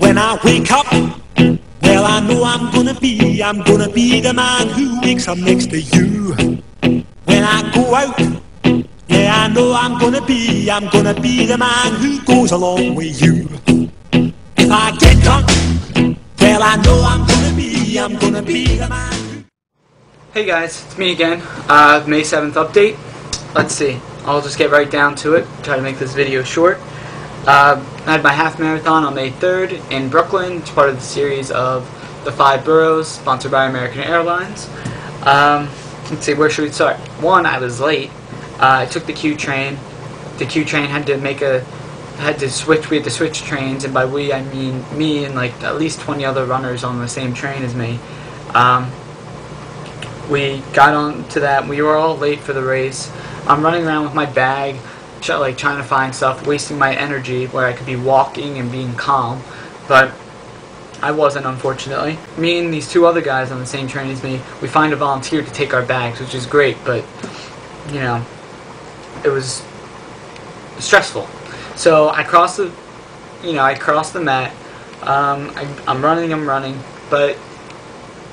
When I wake up, well, I know I'm gonna be the man who wakes up next to you. When I go out, yeah, I know I'm gonna be the man who goes along with you. If I get drunk, well, I know I'm gonna be the man who... Hey guys, it's me again. May 7th update. Let's see. I'll just get right down to it. Try to make this video short. I had my half marathon on May 3rd in Brooklyn. It's part of the series of the 5 boroughs, sponsored by American Airlines. Let's see, where should we start? One, I was late. I took the Q train. The Q train had to switch trains, and by we I mean me and like at least 20 other runners on the same train as me. We got on to that. We were all late for the race. I'm running around with my bag, like trying to find stuff, wasting my energy where I could be walking and being calm, but I wasn't, unfortunately. Me and these 2 other guys on the same train as me, we find a volunteer to take our bags, which is great, but you know, it was stressful. So I crossed the mat. I'm running, but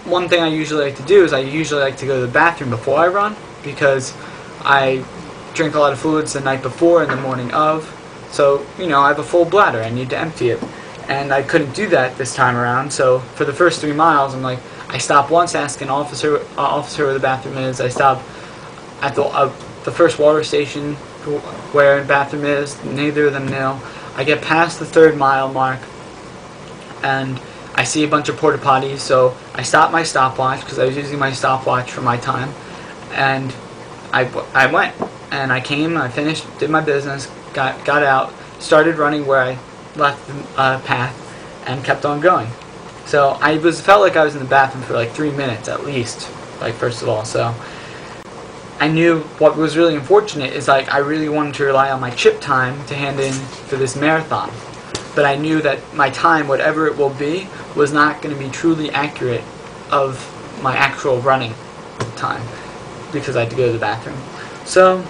one thing I usually like to do is I usually like to go to the bathroom before I run, because I drink a lot of fluids the night before and the morning of, so you know, I have a full bladder, I need to empty it, and I couldn't do that this time around. So for the first 3 miles, I'm like, I stop once, ask an officer where the bathroom is. I stop at the first water station where the bathroom is. Neither of them know. I get past the 3rd mile mark and I see a bunch of port-a-potties, so I stop my stopwatch because I was using my stopwatch for my time, and I went. And I came, I finished, did my business, got out, started running where I left the path, and kept on going. So I felt like I was in the bathroom for like 3 minutes at least, like first of all. So I knew what was really unfortunate is like I really wanted to rely on my chip time to hand in for this marathon. But I knew that my time, whatever it will be, was not going to be truly accurate of my actual running time because I had to go to the bathroom. So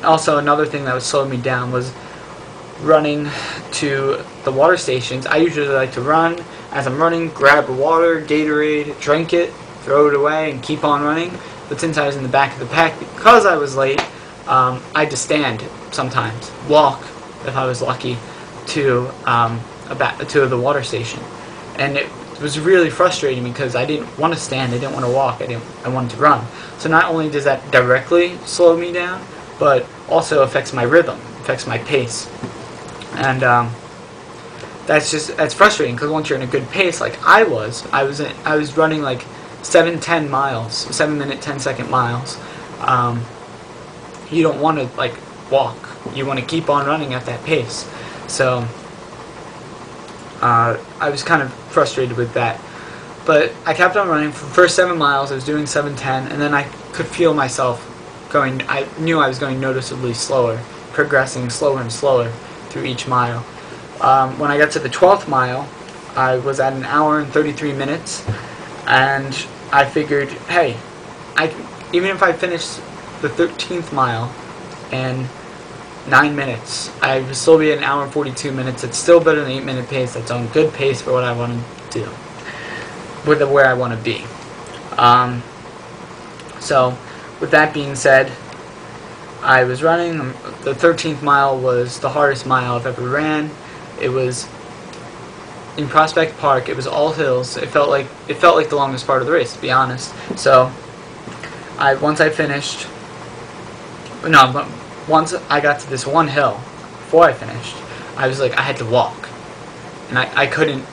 also another thing that would slow me down was running to the water stations. I usually like to run. As I'm running, grab water, Gatorade, drink it, throw it away, and keep on running. But since I was in the back of the pack, because I was late, I had to stand sometimes, walk if I was lucky, to the water station, and it was really frustrating because I didn't want to stand, I didn't want to walk, I wanted to run. So not only does that directly slow me down, but also affects my rhythm, affects my pace, and that's frustrating because once you're in a good pace, like I was running like 7:10 miles, 7-minute 10-second miles. You don't want to like walk, you want to keep on running at that pace. So I was kind of frustrated with that, but I kept on running. For the first 7 miles I was doing 7:10, and then I could feel myself going, I knew I was going noticeably slower, progressing slower and slower through each mile. When I got to the 12th mile, I was at 1 hour and 33 minutes, and I figured, hey, even if I finish the 13th mile in 9 minutes, I would still be at 1 hour and 42 minutes. It's still better than 8-minute pace. That's on good pace for what I want to do, with where I want to be. So with that being said, I was running. The 13th mile was the hardest mile I've ever ran. It was in Prospect Park. It was all hills. It felt like the longest part of the race, to be honest. So once I got to this one hill, before I finished, I was like, I had to walk, and I couldn't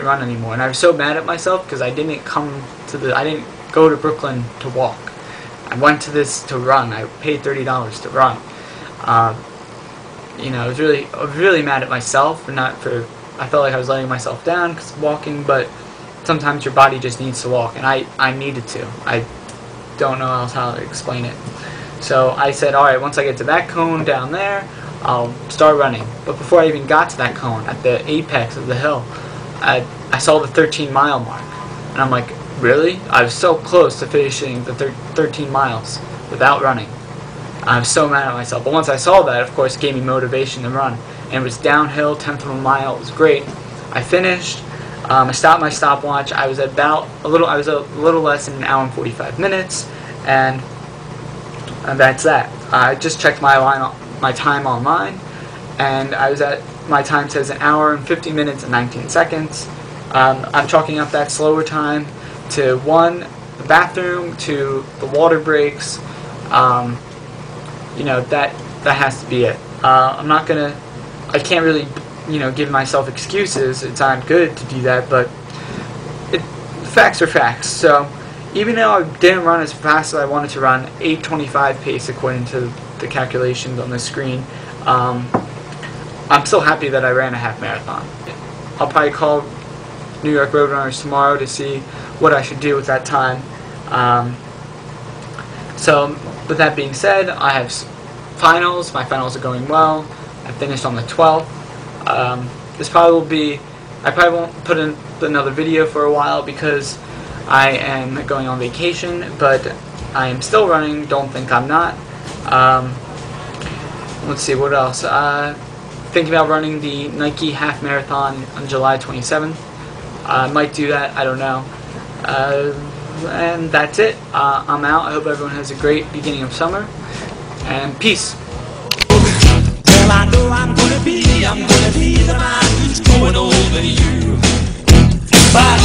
run anymore, and I was so mad at myself because I didn't go to Brooklyn to walk. I went to this to run. I paid $30 to run. You know, I was really mad at myself, and I felt like I was letting myself down because of walking, but sometimes your body just needs to walk, and I needed to. I don't know else how to explain it. So I said, alright, once I get to that cone down there, I'll start running. But before I even got to that cone, at the apex of the hill, I saw the 13-mile mark. And I'm like, really? I was so close to finishing the 13 miles without running. I was so mad at myself. But once I saw that, of course, it gave me motivation to run. And it was downhill, 10th of a mile. It was great. I finished. I stopped my stopwatch. I was a little less than an hour and 45 minutes, and that's that. I just checked my time online, and my time says an hour and 50 minutes and 19 seconds. I'm chalking up that slower time to the bathroom, to the water breaks. That has to be it. I can't really, give myself excuses. It's not good to do that, but facts are facts. So even though I didn't run as fast as I wanted to run, 8:25 pace according to the calculations on the screen, I'm still happy that I ran a half marathon. I'll probably call New York Roadrunners tomorrow to see what I should do with that time. So with that being said, I have finals. My finals are going well. I finished on the 12th. I probably won't put in another video for a while because I am going on vacation, but I am still running. Don't think I'm not. Let's see, what else? Thinking about running the Nike half marathon on July 27th. I might do that. I don't know. And that's it. I'm out. I hope everyone has a great beginning of summer. And peace. Well, I know I'm gonna be the man who's going over you. But